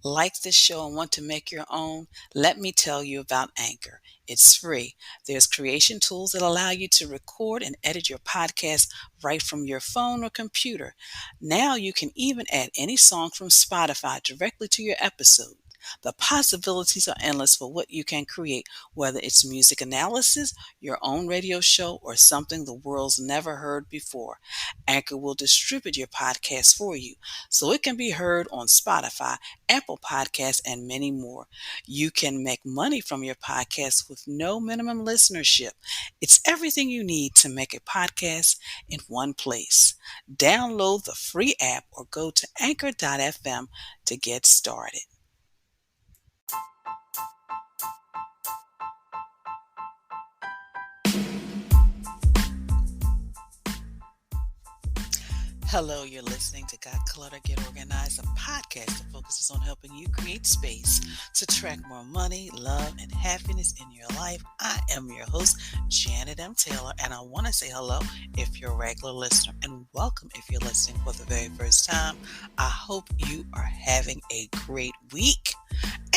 Like this show and want to make your own? Let me tell you about Anchor. It's free. There's creation tools that allow you to record and edit your podcast right from your phone or computer. Now you can even add any song from Spotify directly to your episode. The possibilities are endless for what you can create, whether it's music analysis, your own radio show, or something the world's never heard before. Anchor will distribute your podcast for you so it can be heard on Spotify, Apple Podcasts, and many more. You can make money from your podcast with no minimum listenership. It's everything you need to make a podcast in one place. Download the free app or go to anchor.fm to get started. Hello, you're listening to Got Clutter, Get Organized, a podcast that focuses on helping you create space to attract more money, love, and happiness in your life. I am your host, Janet M. Taylor, and I want to say hello if you're a regular listener, and welcome if you're listening for the very first time. I hope you are having a great week.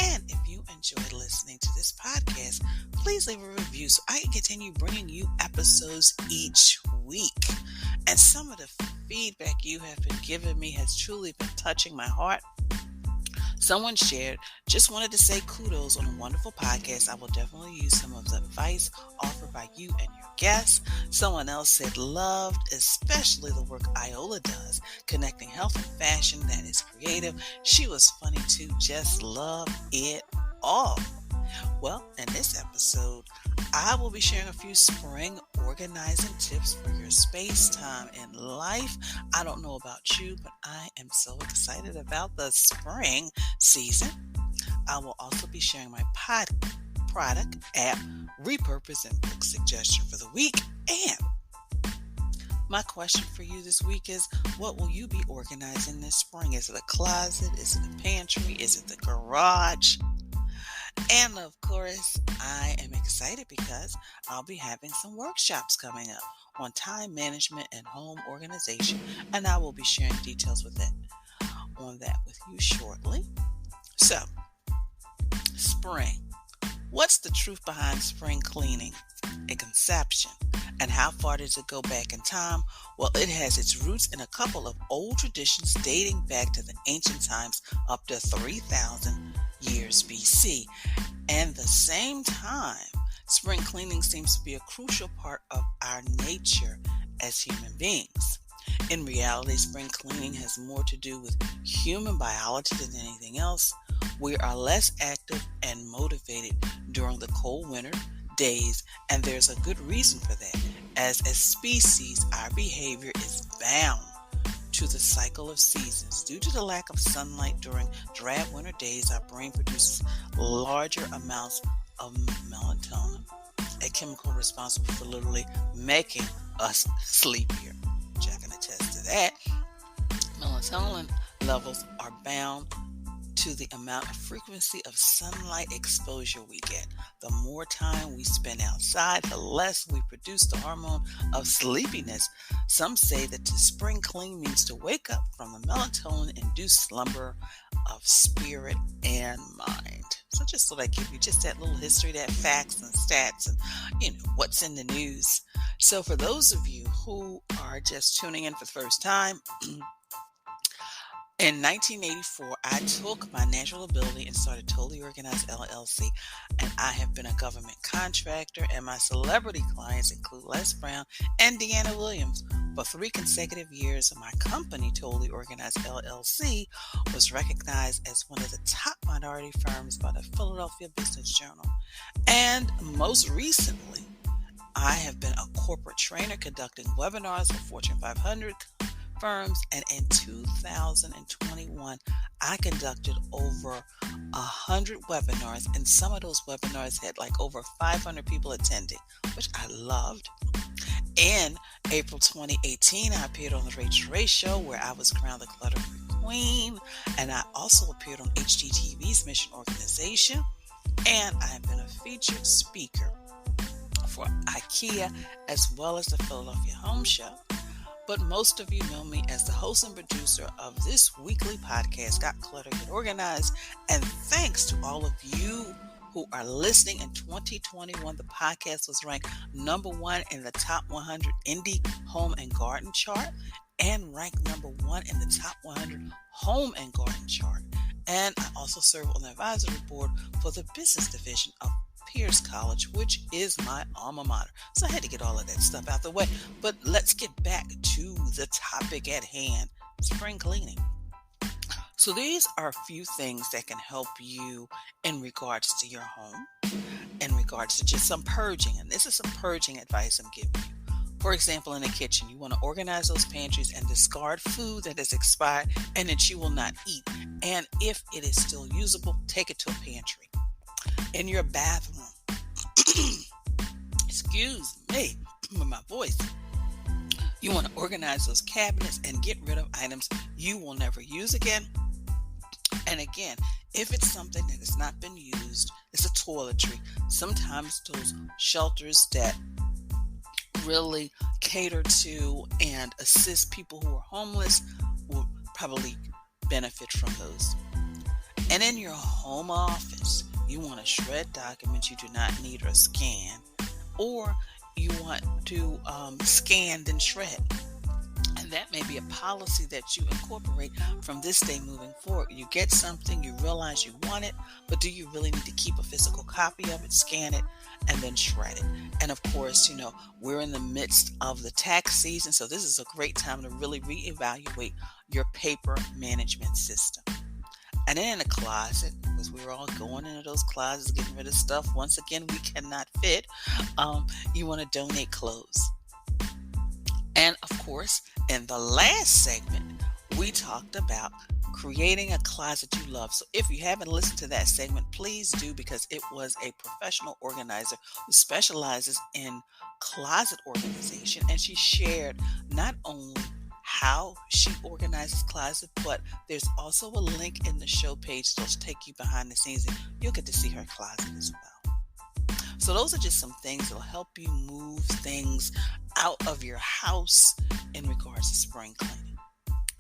And if you enjoyed listening to this podcast, please leave a review so I can continue bringing you episodes each week. And some of the feedback you have been giving me has truly been touching my heart. Someone shared, just wanted to say kudos on a wonderful podcast. I will definitely use some of the advice offered by you and your guests. Someone else said, loved especially the work Iola does, connecting health and fashion that is creative. She was funny too, just love it all. Well, in this episode, I will be sharing a few spring organizing tips for your space, time, and life. I don't know about you, but I am so excited about the spring season. I will also be sharing my product app repurpose and book suggestion for the week. And my question for you this week is, what will you be organizing this spring? Is it a closet? Is it a pantry? Is it the garage? And of course, I am excited because I'll be having some workshops coming up on time management and home organization, and I will be sharing details with you shortly. So, spring. What's the truth behind spring cleaning? A conception. And how far does it go back in time? Well, it has its roots in a couple of old traditions dating back to the ancient times up to 3,000 years BC. And the same time, spring cleaning seems to be a crucial part of our nature as human beings. In reality, spring cleaning has more to do with human biology than anything else. We are less active and motivated during the cold winter days, and there's a good reason for that. As a species, our behavior is bound to the cycle of seasons. Due to the lack of sunlight during dry winter days, our brain produces larger amounts of melatonin, a chemical responsible for literally making us sleepier. Which I can attest to that. Melatonin levels are bound to the amount of frequency of sunlight exposure we get. The more time we spend outside, the less we produce the hormone of sleepiness. Some say that to spring clean means to wake up from the melatonin-induced slumber of spirit and mind. So just thought I'd give you just that little history, that facts and stats and, what's in the news. So for those of you who are just tuning in for the first time, in 1984, I took my natural ability and started Totally Organized LLC, and I have been a government contractor, and my celebrity clients include Les Brown and Dyana Williams. For 3 consecutive years, my company, Totally Organized LLC, was recognized as one of the top minority firms by the Philadelphia Business Journal. And most recently, I have been a corporate trainer conducting webinars for Fortune 500 firms, and in 2021 I conducted over 100 webinars, and some of those webinars had like over 500 people attending, which I loved. In April 2018, I appeared on the Rachael Ray Show, where I was crowned the Clutter Free Queen, and I also appeared on HGTV'S Mission Organization, and I have been a featured speaker for IKEA as well as the Philadelphia Home Show. but most of you know me as the host and producer of this weekly podcast, Got Clutter, Get Organized. And thanks to all of you who are listening. In 2021, the podcast was ranked number 1 in the top 100 indie home and garden chart and ranked number 1 in the top 100 home and garden chart. And I also serve on the advisory board for the business division of Pierce College, which is my alma mater. So I had to get all of that stuff out the way. But let's get back to the topic at hand, spring cleaning. So these are a few things that can help you in regards to your home, in regards to just some purging. And this is some purging advice I'm giving you. For example, in the kitchen, you want to organize those pantries and discard food that is expired and that you will not eat. And if it is still usable, take it to a pantry. In your bathroom, excuse me with my voice, you want to organize those cabinets and get rid of items you will never use again. And again, if it's something that has not been used, it's a toiletry. Sometimes those shelters that really cater to and assist people who are homeless will probably benefit from those. And in your home office, you want to shred documents you do not need or scan, or you want to scan then shred. And that may be a policy that you incorporate from this day moving forward. You get something, you realize you want it, but do you really need to keep a physical copy of it, scan it, and then shred it? And of course, we're in the midst of the tax season, so this is a great time to really reevaluate your paper management system. And then in the closet, because we're all going into those closets, getting rid of stuff, once again, we cannot fit. You want to donate clothes. And of course, in the last segment, we talked about creating a closet you love. So if you haven't listened to that segment, please do, because it was a professional organizer who specializes in closet organization. And she shared not only how she organizes closets, but there's also a link in the show page that'll take you behind the scenes and you'll get to see her closet as well. So those are just some things that'll help you move things out of your house in regards to spring cleaning.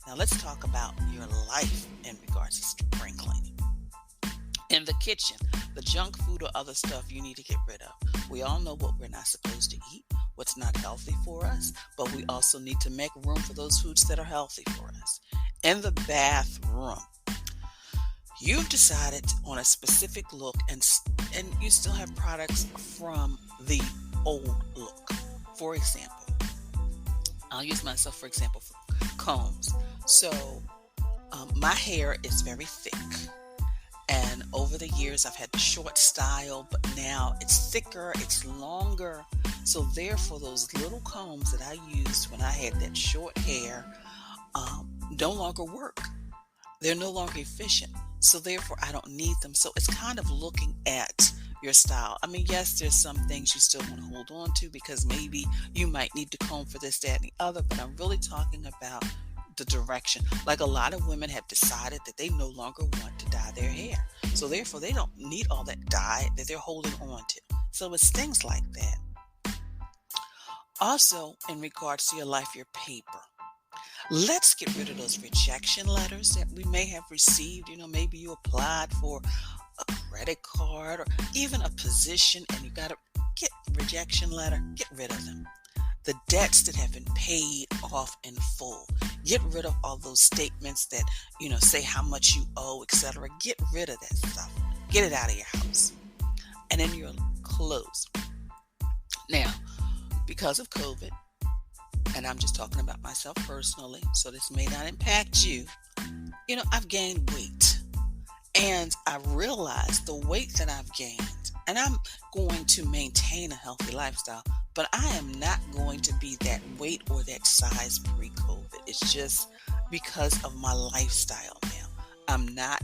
Now let's talk about your life in regards to spring cleaning. In the kitchen, the junk food or other stuff you need to get rid of. We all know what we're not supposed to eat, what's not healthy for us, but we also need to make room for those foods that are healthy for us. In the bathroom, you've decided on a specific look and you still have products from the old look. For example, I'll use myself for example for combs. So my hair is very thick. And over the years, I've had the short style, but now it's thicker, it's longer. So therefore, those little combs that I used when I had that short hair no longer work. They're no longer efficient. So therefore, I don't need them. So it's kind of looking at your style. I mean, yes, there's some things you still want to hold on to because maybe you might need to comb for this, that, and the other. But I'm really talking about the direction. Like a lot of women have decided that they no longer want to dye their hair. So therefore they don't need all that dye that they're holding on to. So it's things like that. Also, in regards to your life, your paper. Let's get rid of those rejection letters that we may have received. Maybe you applied for a credit card or even a position and you got a rejection letter. Get rid of them. The debts that have been paid off in full. Get rid of all those statements that, say how much you owe, etc. Get rid of that stuff. Get it out of your house. And then your clothes. Now, because of COVID, and I'm just talking about myself personally, so this may not impact you, I've gained weight. And I realized the weight that I've gained, and I'm going to maintain a healthy lifestyle, but I am not going to be that weight or that size pre-COVID. It's just because of my lifestyle now. I'm not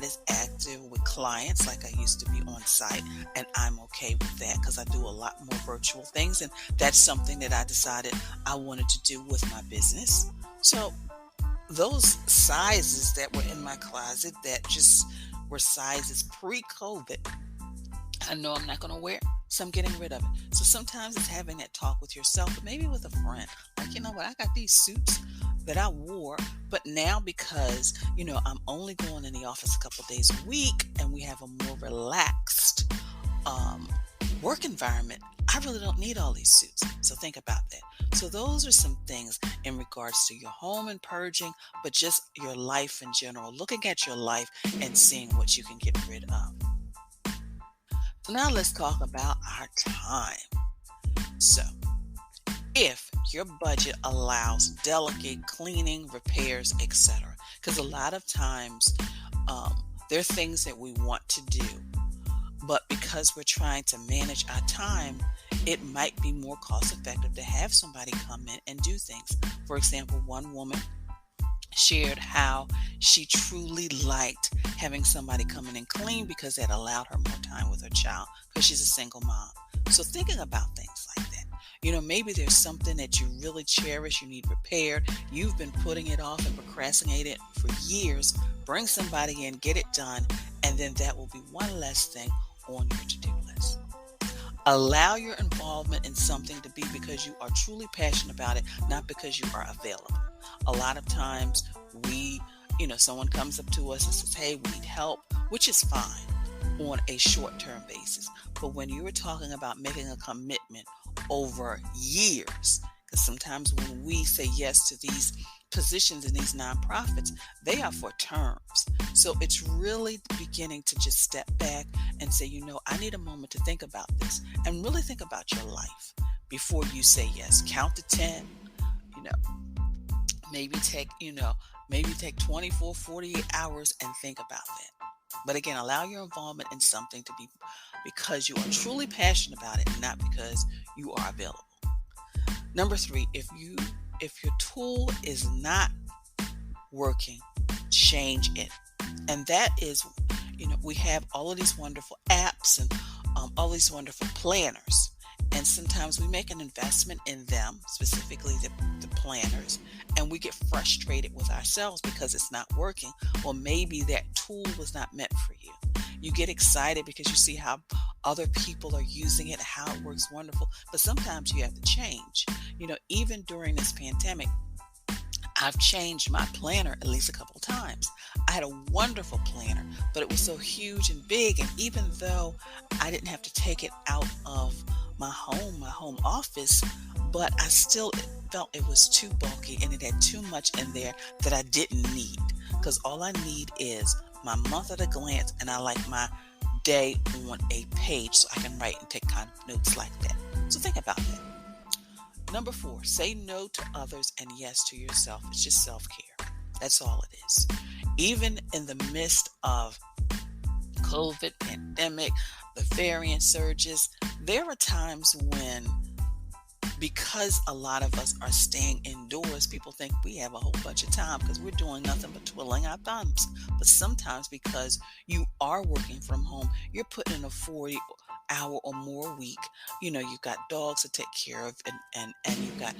as active with clients like I used to be on site, and I'm okay with that because I do a lot more virtual things, and that's something that I decided I wanted to do with my business. So those sizes that were in my closet that just were sizes pre-COVID, I know I'm not going to wear. So I'm getting rid of it. So sometimes it's having that talk with yourself, but maybe with a friend. Like, you know what, I got these suits that I wore, but now because, I'm only going in the office a couple days a week and we have a more relaxed um, work environment, I really don't need all these suits. So think about that. So those are some things in regards to your home and purging, but just your life in general, looking at your life and seeing what you can get rid of. So now let's talk about our time. So if your budget allows, delegate cleaning, repairs, etc. Because a lot of times there are things that we want to do, but because we're trying to manage our time, it might be more cost effective to have somebody come in and do things. For example, one woman shared how she truly liked having somebody come in and clean because that allowed her more time with her child because she's a single mom. So thinking about things like that. Maybe there's something that you really cherish, you need repaired, you've been putting it off and procrastinating it for years. Bring somebody in, get it done, and then that will be one less thing on your to-do list. Allow your involvement in something to be because you are truly passionate about it, not because you are available. A lot of times someone comes up to us and says, hey, we need help, which is fine on a short-term basis. But when you were talking about making a commitment over years, because sometimes when we say yes to these positions in these nonprofits, they are for terms. So it's really beginning to just step back and say, I need a moment to think about this and really think about your life before you say yes. Count to 10, maybe take 24, 48 hours and think about that. But again, allow your involvement in something to be because you are truly passionate about it, not because you are available. Number 3, if your tool is not working, change it. And that is, we have all of these wonderful apps and all these wonderful planners. And sometimes we make an investment in them, specifically the planners, and we get frustrated with ourselves because it's not working. Well, maybe that tool was not meant for you. You get excited because you see how other people are using it, how it works wonderful. But sometimes you have to change. Even during this pandemic, I've changed my planner at least a couple of times. I had a wonderful planner, but it was so huge and big. And even though I didn't have to take it out of my home office, but I still felt it was too bulky and it had too much in there that I didn't need. Because all I need is my month at a glance, and I like my day on a page so I can write and take kind of notes like that. So think about that. Number 4, say no to others and yes to yourself. It's just self-care. That's all it is. Even in the midst of COVID, pandemic, the variant surges, there are times when, because a lot of us are staying indoors, people think we have a whole bunch of time because we're doing nothing but twiddling our thumbs. But sometimes because you are working from home, you're putting in a 40-hour or more week. You've got dogs to take care of and you've got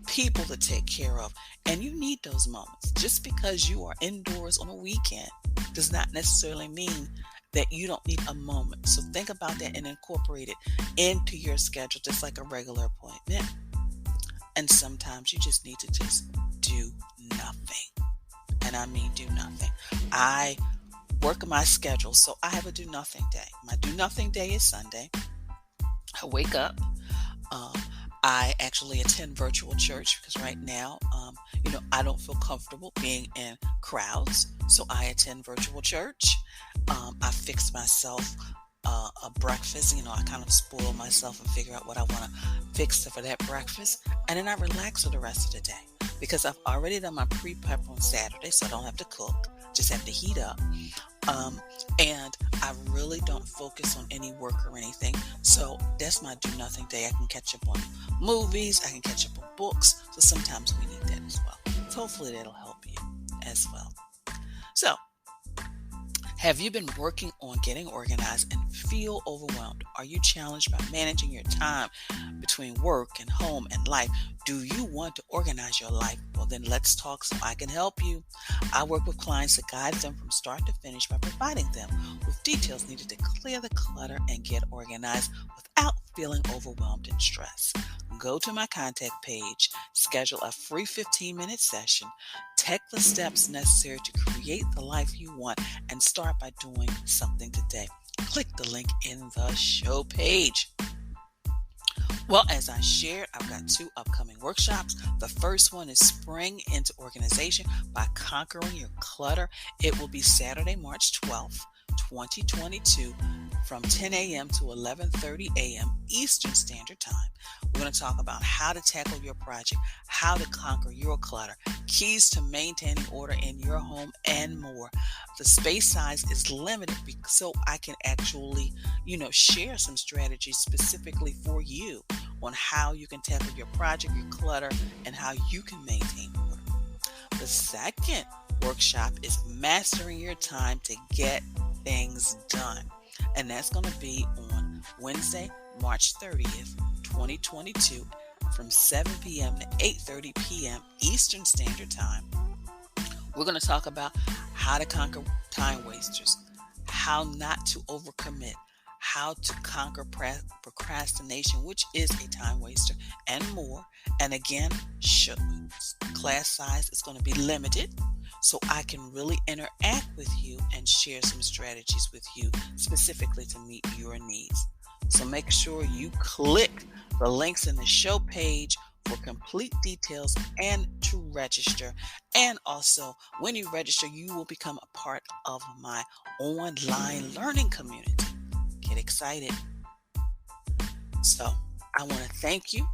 people to take care of. And you need those moments. Just because you are indoors on a weekend does not necessarily mean that you don't need a moment. So think about that and incorporate it into your schedule, just like a regular appointment. And sometimes you just need to just do nothing. And I mean do nothing. I work my schedule, so I have a do nothing day. My do nothing day is Sunday. I wake up. I actually attend virtual church because right now, I don't feel comfortable being in crowds. So I attend virtual church. I fix myself a breakfast. I kind of spoil myself and figure out what I want to fix for that breakfast. And then I relax for the rest of the day because I've already done my pre-prep on Saturday, so I don't have to cook. Just have to heat up. And I really don't focus on any work or anything. So that's my do nothing day. I can catch up on movies. I can catch up on books. So sometimes we need that as well. So hopefully that'll help you as well. So have you been working on getting organized and feel overwhelmed? Are you challenged by managing your time between work and home and life? Do you want to organize your life? Well, then let's talk so I can help you. I work with clients to guide them from start to finish by providing them with details needed to clear the clutter and get organized without feeling overwhelmed and stressed. Go to my contact page, schedule a free 15-minute session, take the steps necessary to create the life you want, and start by doing something today. Click the link in the show page. Well, as I shared, I've got 2 upcoming workshops. The first one is Spring into Organization by Conquering Your Clutter. It will be Saturday, March 12th, 2022 from 10 a.m. to 11:30 a.m. Eastern Standard Time. We're going to talk about how to tackle your project, how to conquer your clutter, keys to maintaining order in your home, and more. The space size is limited so I can actually, share some strategies specifically for you on how you can tackle your project, your clutter, and how you can maintain order. The second workshop is Mastering Your Time to Get Things Done. And that's going to be on Wednesday, March 30th, 2022 from 7 p.m. to 8:30 p.m. Eastern Standard Time. We're going to talk about how to conquer time wasters, how not to overcommit, how to conquer procrastination, which is a time waster, and more. And again, class size is going to be limited, so I can really interact with you and share some strategies with you specifically to meet your needs. So make sure you click the links in the show page for complete details and to register. And also, when you register, you will become a part of my online learning community. Get excited. So I want to thank you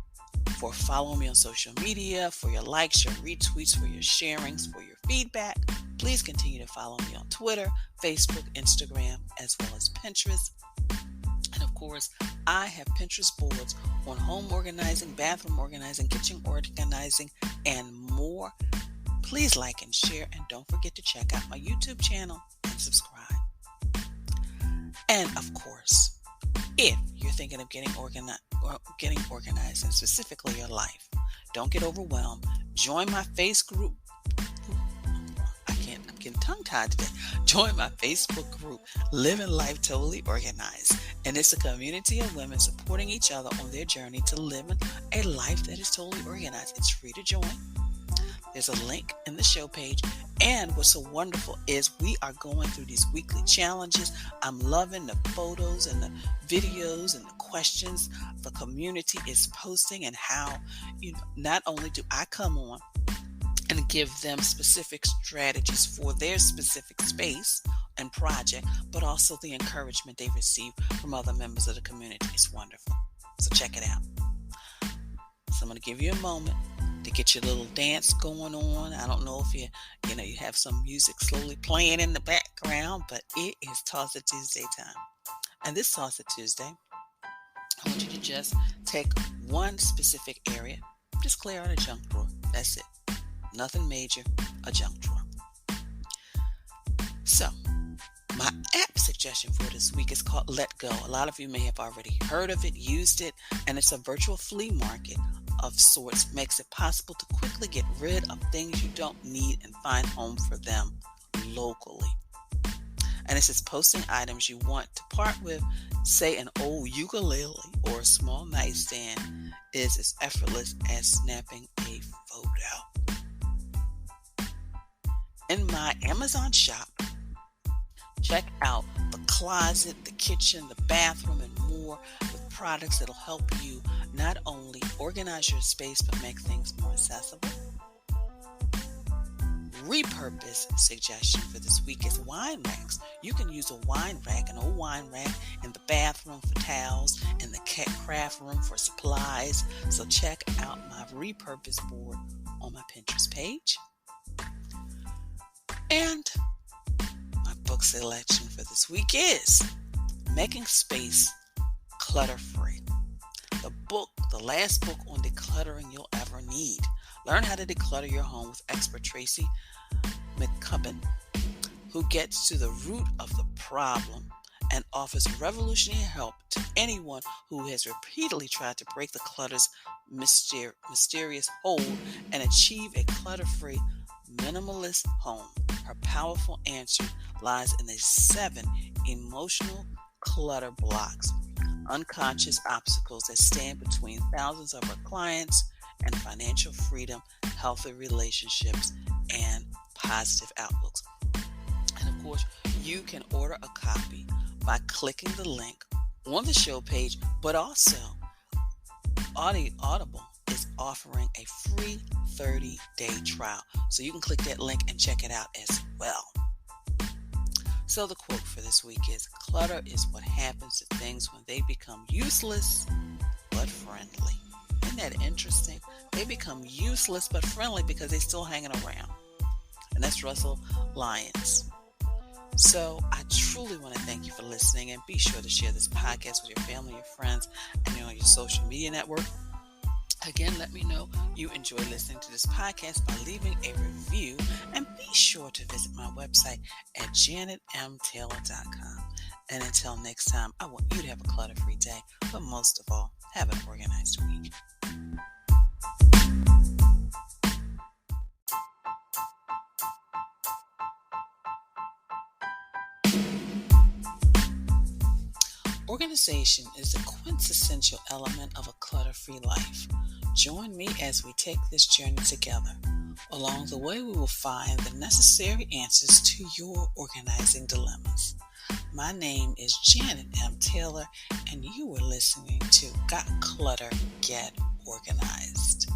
for following me on social media, for your likes, your retweets, for your sharings, for your feedback. Please continue to follow me on Twitter, Facebook, Instagram, as well as Pinterest. And of course, I have Pinterest boards on home organizing, bathroom organizing, kitchen organizing, and more. Please like and share, and don't forget to check out my YouTube channel and subscribe. And of course, if you're thinking of getting organized, and specifically your life, don't get overwhelmed. Join my Facebook group. I'm getting tongue-tied today. Join my Facebook group, Living Life Totally Organized. And it's a community of women supporting each other on their journey to living a life that is totally organized. It's free to join. There's a link in the show page. And what's so wonderful is we are going through these weekly challenges. I'm loving the photos and the videos and the questions the community is posting, and how, not only do I come on and give them specific strategies for their specific space and project, but also the encouragement they receive from other members of the community. It's wonderful. So check it out. So I'm going to give you a moment to get your little dance going on. I don't know if you have some music slowly playing in the background, but it is Toss It Tuesday time. And this Toss It Tuesday, I want you to just take one specific area, just clear out a junk drawer. That's it. Nothing major, a junk drawer. So, my app suggestion for this week is called Let Go. A lot of you may have already heard of it, used it, and it's a virtual flea market of sorts. Makes it possible to quickly get rid of things you don't need and find home for them locally. And it says posting items you want to part with, say an old ukulele or a small nightstand, is as effortless as snapping a photo. In my Amazon shop, check out the closet, the kitchen, the bathroom, and more with products that'll help you not only organize your space, but make things more accessible. Repurpose suggestion for this week is wine racks. You can use a wine rack, an old wine rack, in the bathroom for towels, in the craft room for supplies. So check out my repurpose board on my Pinterest page. And my book selection for this week is Making Space Clutter Free. The last book on decluttering you'll ever need. Learn how to declutter your home with expert Tracy McCubbin, who gets to the root of the problem and offers revolutionary help to anyone who has repeatedly tried to break the clutter's mysterious hold and achieve a clutter-free, minimalist home. Her powerful answer lies in the 7 emotional clutter blocks. unconscious obstacles that stand between thousands of our clients and financial freedom, healthy relationships, and positive outlooks. And of course, you can order a copy by clicking the link on the show page, but also Audible is offering a free 30-day trial. So you can click that link and check it out as well. So the quote for this week is, clutter is what happens to things when they become useless but friendly. Isn't that interesting? They become useless but friendly because they're still hanging around. And that's Russell Lyons. So I truly want to thank you for listening, and be sure to share this podcast with your family, your friends, and on your social media network. Again, let me know you enjoy listening to this podcast by leaving a review, and be sure to visit my website at janetmtaylor.com. And until next time, I want you to have a clutter-free day, but most of all, have an organized week. Organization is a quintessential element of a clutter-free life. Join me as we take this journey together. Along the way, we will find the necessary answers to your organizing dilemmas. My name is Janet M. Taylor, and you are listening to Got Clutter, Get Organized.